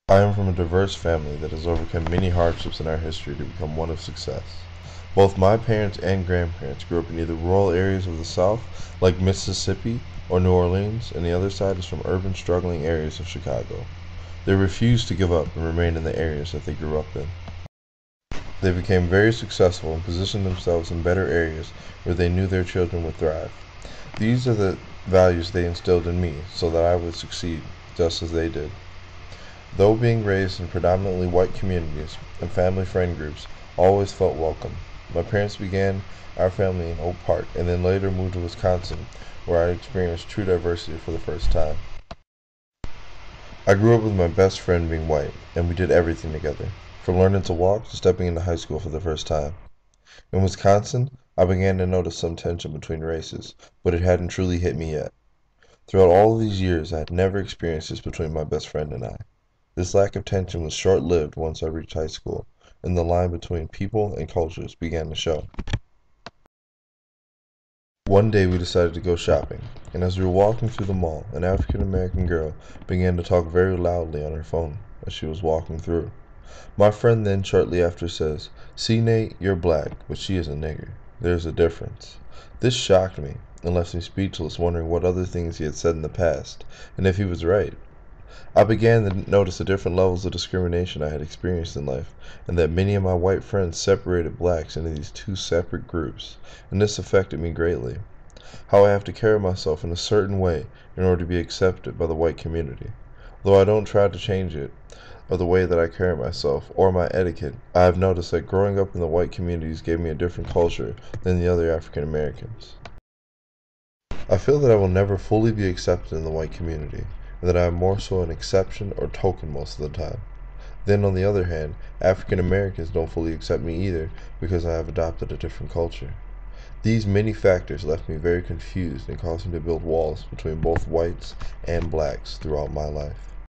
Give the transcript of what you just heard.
I am from a diverse family that has overcome many hardships in our history to become one of success. Both my parents and grandparents grew up in either rural areas of the South, like Mississippi or New Orleans, and the other side is from urban, struggling areas of Chicago. They refused to give up and remain in the areas that they grew up in. They became very successful and positioned themselves in better areas where they knew their children would thrive. These are the values they instilled in me so that I would succeed, just as they did. Though being raised in predominantly white communities and family friend groups always felt welcome, my parents began our family in Oak Park and then later moved to Wisconsin, where I experienced true diversity for the first time. I grew up with my best friend being white, and we did everything together, from learning to walk to stepping into high school for the first time. In Wisconsin, I began to notice some tension between races, but it hadn't truly hit me yet. Throughout all of these years, I had never experienced this between my best friend and I. This lack of tension was short-lived once I reached high school, and the line between people and cultures began to show. One day we decided to go shopping, and as we were walking through the mall, an African American girl began to talk very loudly on her phone as she was walking through. My friend then shortly after says, "See, Nate, you're black, but she is a nigger. There's a difference." This shocked me and left me speechless, wondering what other things he had said in the past, and if he was right. I began to notice the different levels of discrimination I had experienced in life, and that many of my white friends separated blacks into these two separate groups, and this affected me greatly. How I have to carry myself in a certain way in order to be accepted by the white community. Though I don't try to change it, or the way that I carry myself, or my etiquette, I have noticed that growing up in the white communities gave me a different culture than the other African Americans. I feel that I will never fully be accepted in the white community, and that I am more so an exception or token most of the time. Then, on the other hand, African Americans don't fully accept me either because I have adopted a different culture. These many factors left me very confused and caused me to build walls between both whites and blacks throughout my life.